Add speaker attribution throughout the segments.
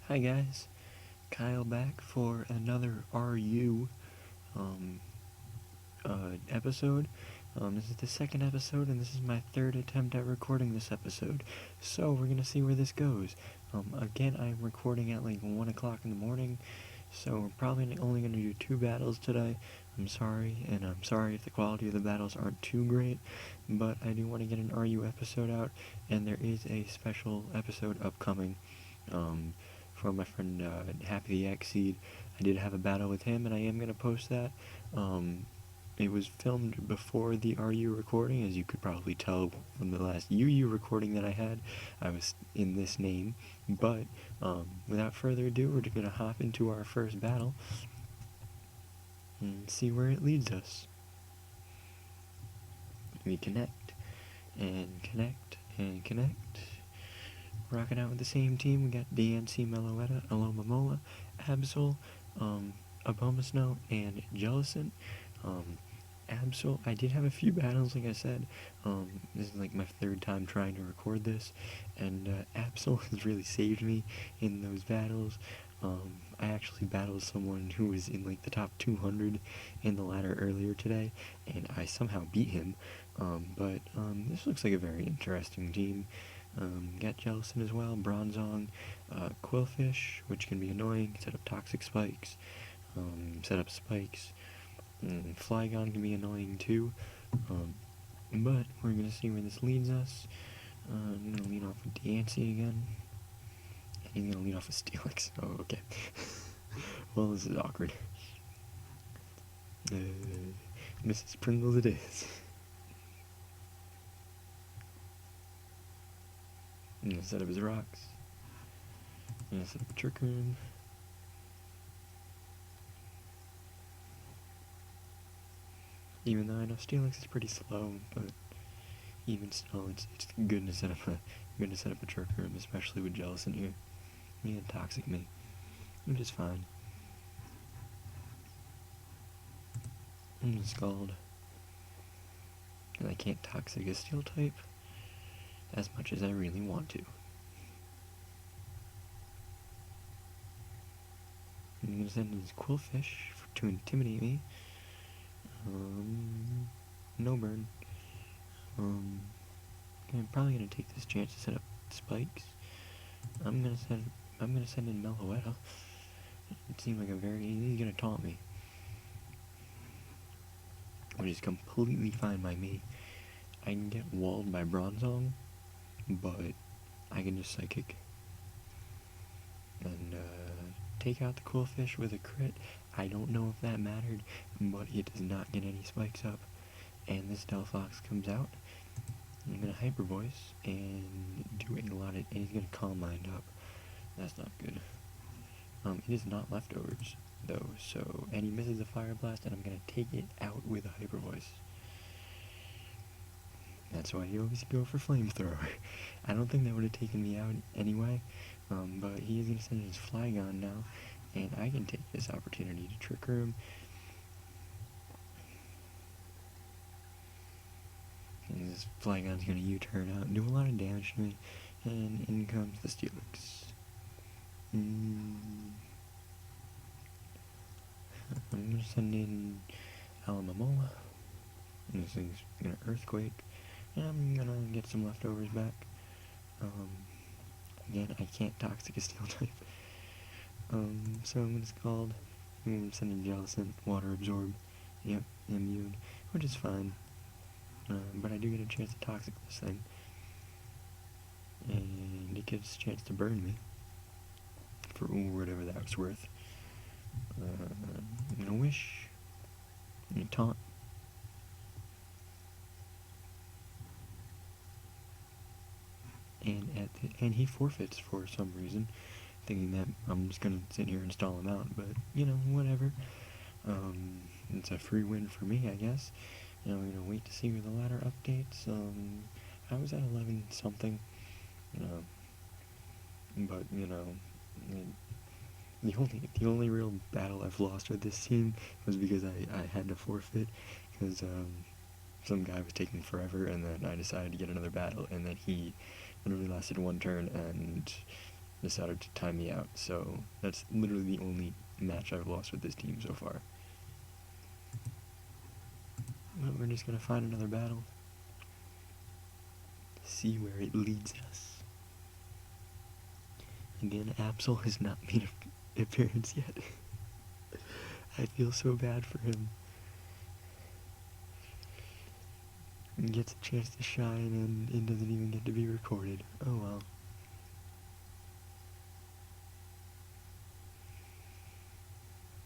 Speaker 1: Hi guys, Kyle back for another RU episode. This is the second episode, and this is my third attempt at recording this episode. So we're gonna see where this goes. Again, I'm recording at like 1 o'clock in the morning, so we're probably only gonna do 2 battles today. I'm sorry, and I'm sorry if the quality of the battles aren't too great, but I do want to get an RU episode out, and there is a special episode upcoming. From my friend Happy the X-Seed. I did have a battle with him, and I am going to post that. It was filmed before the RU recording, as you could probably tell from the last UU recording that I had. I was in this name, but without further ado, we're just going to hop into our first battle and see where it leads us. We connect, and connect, and connect. Rocking out with the same team, we got DNC, Meloetta, Alomamola, Absol, Abomasnow, and Jellison. Absol, I did have a few battles, like I said. This is like my third time trying to record this, and Absol has really saved me in those battles. I actually battled someone who was in like the top 200 in the ladder earlier today, and I somehow beat him. But this looks like a very interesting team. Got Jellison as well, Bronzong, Quillfish, which can be annoying, set up toxic spikes, set up spikes. Flygon can be annoying too, but we're going to see where this leads us. I'm going to lead off with Dancy again, and he's going to lead off with Steelix. Oh, okay. Well, this is awkward. Mrs. Pringles it is. I'm going to set up his rocks. I'm going to set up a Trick Room. Even though I know Steelix is pretty slow, but even still, it's good to set up a Trick Room, especially with Jellison here. He had Toxic me, which is fine. I'm just Scald, and I can't Toxic a Steel type as much as I really want to. I'm gonna send in his Quillfish to intimidate me. No burn. I'm probably gonna take this chance to set up spikes. I'm gonna send in Meloetta. It seemed like he's gonna taunt me, which is completely fine by me. I can get walled by Bronzong, but I can just Psychic and take out the Quillfish with a crit. I don't know if that mattered, but it does not get any spikes up. And this Delphox comes out. I'm gonna Hyper Voice and do a lot of, and he's gonna Calm Mind up. That's not good. It is not leftovers though, so, and he misses a Fire Blast, and I'm gonna take it out with a Hyper Voice. That's why you always go for Flamethrower. I don't think that would have taken me out anyway, but he is gonna send his Flygon now, and I can take this opportunity to Trick Room. And this Flygon's gonna U-turn out and do a lot of damage to me, and in comes the Steelix. I'm gonna send in Alomamola, and this thing's gonna Earthquake, and I'm gonna get some leftovers back. Again, I can't Toxic a Steel type. So I'm gonna Scald. I'm gonna send in Jellison, Water Absorb. Yep, immune, which is fine. But I do get a chance to Toxic this thing. And it gets a chance to burn me. For whatever that was worth. I'm gonna Wish. I'm gonna Taunt. And he forfeits for some reason, thinking that I'm just gonna sit here and stall him out, but, you know, whatever. It's a free win for me, I guess. I'm gonna wait to see where the ladder updates. I was at 11 something, but, the only real battle I've lost with this team was because I had to forfeit, because, some guy was taking forever, and then I decided to get another battle, and then he literally lasted one turn, and decided to time me out, so that's literally the only match I've lost with this team so far. But we're just gonna find another battle, see where it leads us. Again, Absol has not made an appearance yet. I feel so bad for him. He gets a chance to shine and it doesn't even get to be recorded. Oh well.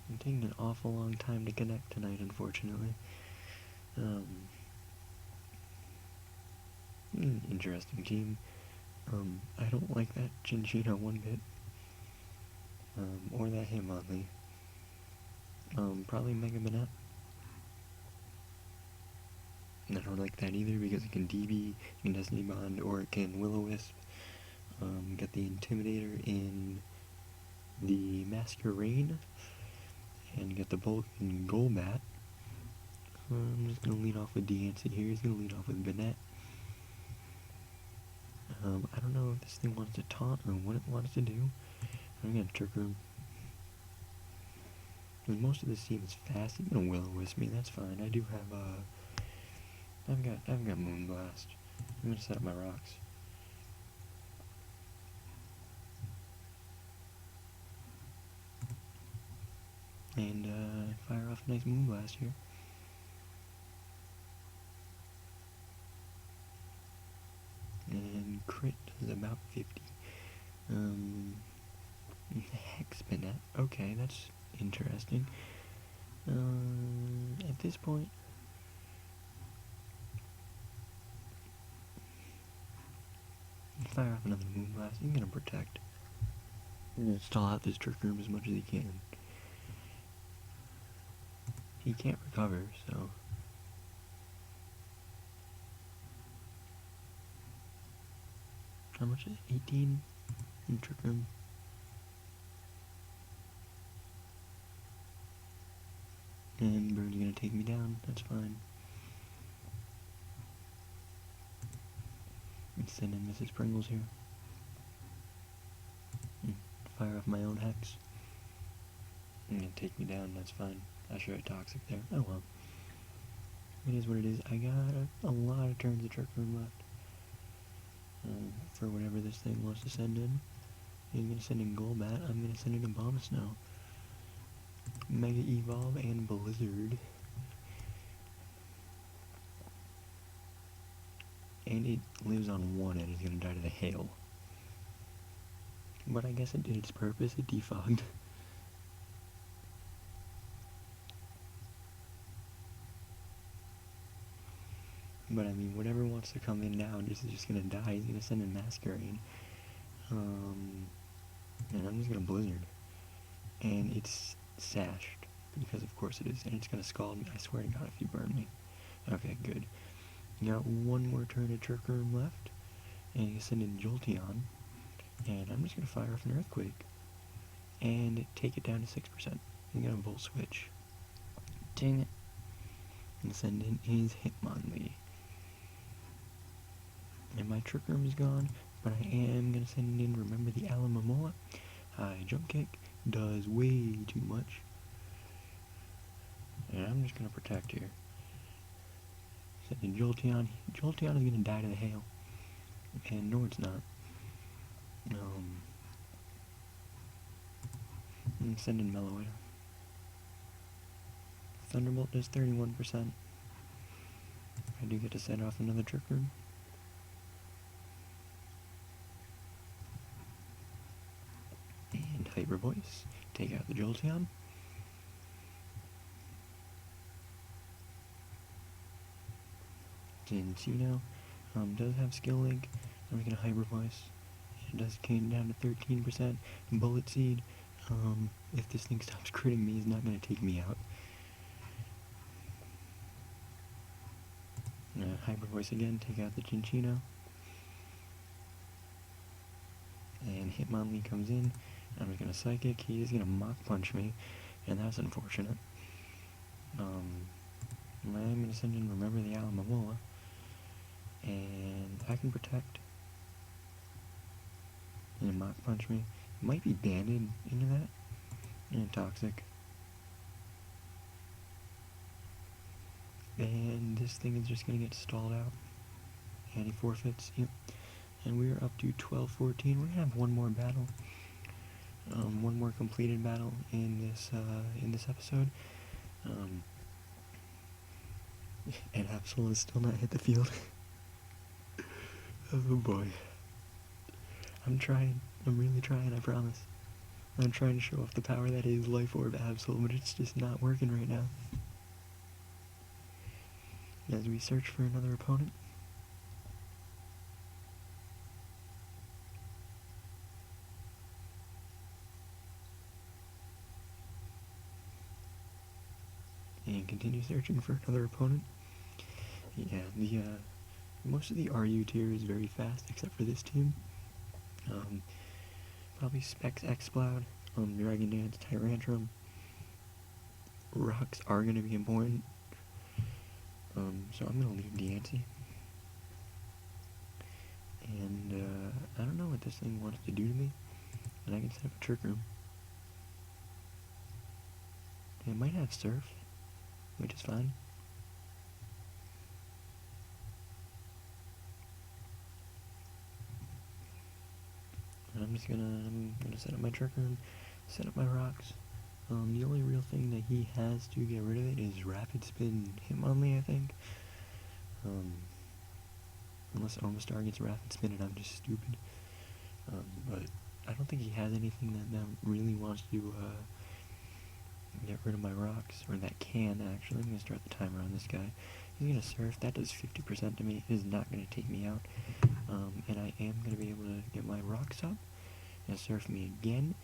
Speaker 1: I'm taking an awful long time to connect tonight, unfortunately. Interesting team. I don't like that Chinchino one bit. Or that Hitmonlee. Probably Mega Manette. I don't like that either because it can DB, it can Destiny Bond, or it can Will-O-Wisp. Got the Intimidator in the Masquerain, and get the Bulk in Golbat. I'm just going to lead off with DNC here. He's going to lead off with Banette. I don't know if this thing wants to taunt or what it wants to do. I'm going to Trick Room. Because most of this team is fast. He's going to Will-O-Wisp me. That's fine. I do have, I've got Moonblast. I'm going to set up my rocks. And, fire off a nice Moonblast here. And crit is about 50. Hex Banette. Okay, that's interesting. At this point, fire off another Moonblast. He's gonna protect. He's gonna stall out this Trick Room as much as he can. He can't recover, so. How much is it? 18 in Trick Room. And Bird's gonna take me down, that's fine. I'm sending Mrs. Pringles here. Fire off my own Hex. You're gonna take me down, that's fine. I should have Toxic there. Oh well. It is what it is. I got a lot of turns of Trick Room left. For whatever this thing wants to send in. He's gonna send in Golbat. I'm gonna send in Abomasnow. Mega Evolve and Blizzard. And it lives on 1 and it's gonna die to the hail. But I guess it did its purpose, it defogged. But I mean, whatever wants to come in now, this is just gonna die. He's gonna send in Masquerain. And I'm just gonna Blizzard. And it's sashed, because of course it is, and it's gonna scald me. I swear to God if you burn me. Okay, good. You got one more turn of Trick Room left, and you send in Jolteon, and I'm just gonna fire off an Earthquake, and take it down to 6%. You're gonna Volt Switch. Dang it. And send in his Hitmonlee. And my Trick Room is gone, but I am gonna send in, remember the Alamomola? High Jump Kick does way too much. And I'm just gonna protect here. Send in Jolteon. Jolteon is gonna die to the hail. And no, it's not. And send in Meloetta. Thunderbolt does 31%. I do get to set off another Trick Room. And Hyper Voice. Take out the Jolteon. Cincino does have Skill Link. I'm gonna Hyper Voice. It does came down to 13%. Bullet Seed. If this thing stops critting me, it's not gonna take me out. Hyper Voice again, take out the Chinchino. And Hitmonlee comes in. I'm just gonna Psychic. He is gonna Mach Punch me, and that's unfortunate. I'm gonna send in Remember the Alamomola, and I can protect. And Mach Punch me. Might be banded into that. And toxic. And this thing is just gonna get stalled out. And he forfeits. Yep. And we're up to 12-14. We're gonna have one more battle. One more completed battle in this episode. And Absol has still not hit the field. Oh boy. I'm trying. I'm really trying, I promise. I'm trying to show off the power that is Life Orb Absol, but it's just not working right now. As we search for another opponent. And continue searching for another opponent. Yeah, the most of the RU tier is very fast, except for this team. Probably Specs Exploud, Dragon Dance, Tyrantrum. Rocks are gonna be important. So I'm gonna leave Deancey. And I don't know what this thing wants to do to me. And I can set up a Trick Room. It might have Surf, which is fine. And I'm gonna set up my Trick Room, set up my rocks. The only real thing that he has to get rid of it is Rapid Spin Hitmonlee, I think. Unless Omastar gets Rapid Spin and I'm just stupid. But I don't think he has anything that really wants to get rid of my rocks, or that can actually. I'm gonna start the timer on this guy. He's gonna Surf. That does 50% to me. It is not gonna take me out. And I am gonna be able to get my rocks up and Surf me again.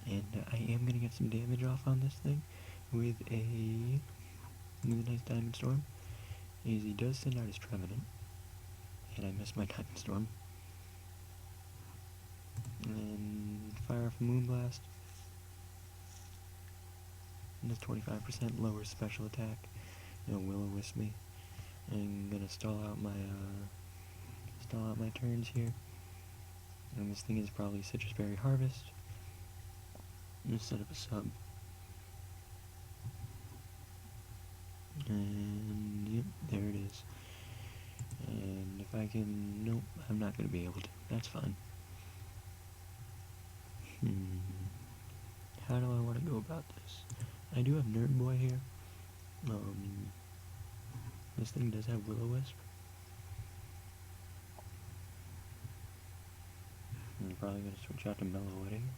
Speaker 1: And I am gonna get some damage off on this thing with a nice Diamond Storm. As he does send out his Trevenant, and I missed my Diamond Storm. And fire off a Moonblast. And it's 25% lower special attack. It'll Will-O-Wisp me. I'm gonna stall out my turns here. And this thing is probably Citrus Berry Harvest. I'm gonna set up a sub. And yep, there it is. And if I can, nope, I'm not gonna be able to. That's fine. How do I want to go about this? I do have Nerd Boy here. This thing does have Will-O-Wisp. I'm probably gonna switch out to Mellow Wedding.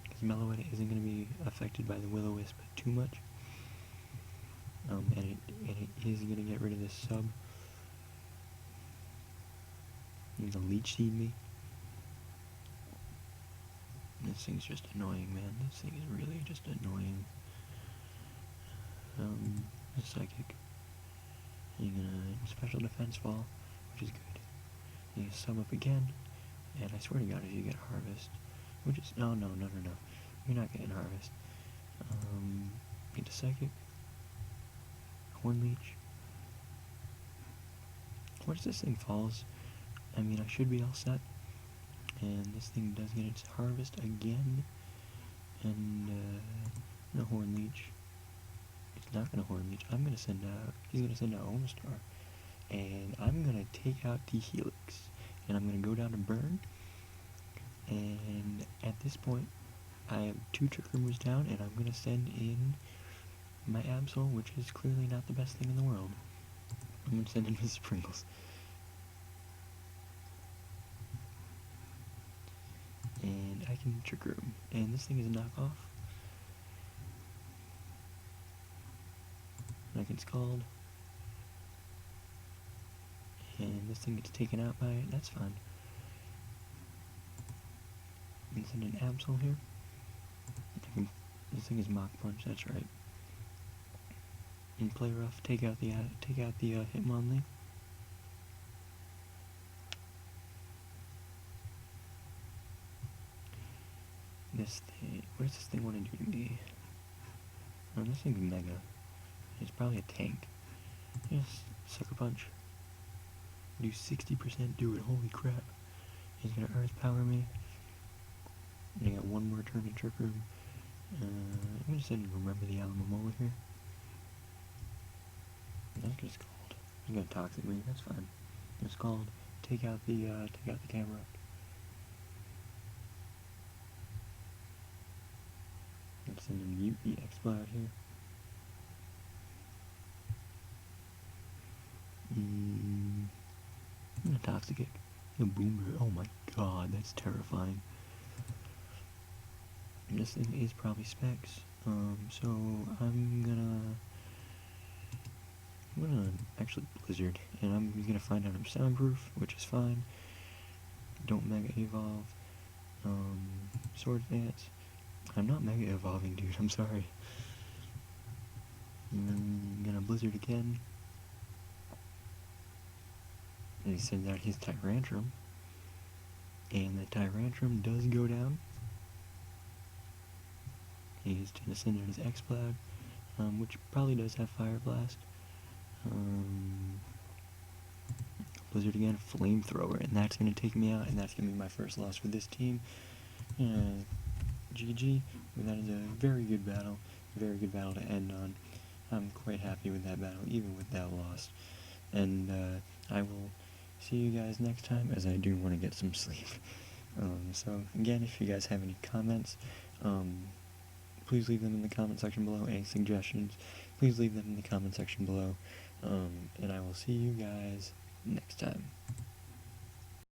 Speaker 1: Because Mellow Wedding isn't gonna be affected by the Will-O-Wisp too much. And it is gonna get rid of this sub. It's gonna Leech Seed me. This thing's just annoying, man. This thing is really just annoying. The Psychic. You're gonna Special Defense Fall, which is good. You're gonna sub up again, and I swear to God, if you get Harvest, which is no, you're not getting Harvest. Get a Psychic. Horn Leech. Once this thing falls, I mean, I should be all set. And this thing does get its Harvest again. And, no Horn Leech. It's not gonna Horn Leech. He's gonna send out Omastar. And I'm gonna take out the Helix. And I'm gonna go down to Burn. And at this point, I have 2 Trick Room moves down, and I'm gonna send in my Absol, which is clearly not the best thing in the world. I'm gonna send in Mrs. Pringles. And I can Trick Room. And this thing is a knockoff. And I can Scald. And this thing gets taken out by it. That's fine. I can send an Absol here. This thing is Mach Punch. That's right. And play rough. Take out the Hitmonlee. This thing. What does this thing want to do to me? Oh, this thing's Mega. It's probably a tank. Yes, Sucker Punch. Do 60% do it. Holy crap. He's gonna Earth Power me. And I got one more turn in Trick Room. I'm gonna just remember the Alamomola here. That's just called. He's gonna Toxic me. That's fine. It's called take out the camera. I'm just gonna mute the Exploud here. I'm gonna Toxic Kick. A Boomer. Oh my god, that's terrifying. And this thing is probably Specs. So I'm gonna actually Blizzard, and I'm gonna find out I'm soundproof, which is fine. Don't Mega Evolve. Sword Dance. I'm not Mega Evolving, dude, I'm sorry. I'm gonna Blizzard again. And he sends out his Tyrantrum. And the Tyrantrum does go down. He's gonna send out his Exploud, which probably does have Fire Blast. Blizzard again, Flamethrower, and that's gonna take me out, and that's gonna be my first loss for this team. GG, but that is a very good battle to end on. I'm quite happy with that battle, even with that loss. And I will see you guys next time, as I do want to get some sleep. So again, if you guys have any comments, please leave them in the comment section below. Any suggestions, please leave them in the comment section below. And I will see you guys next time.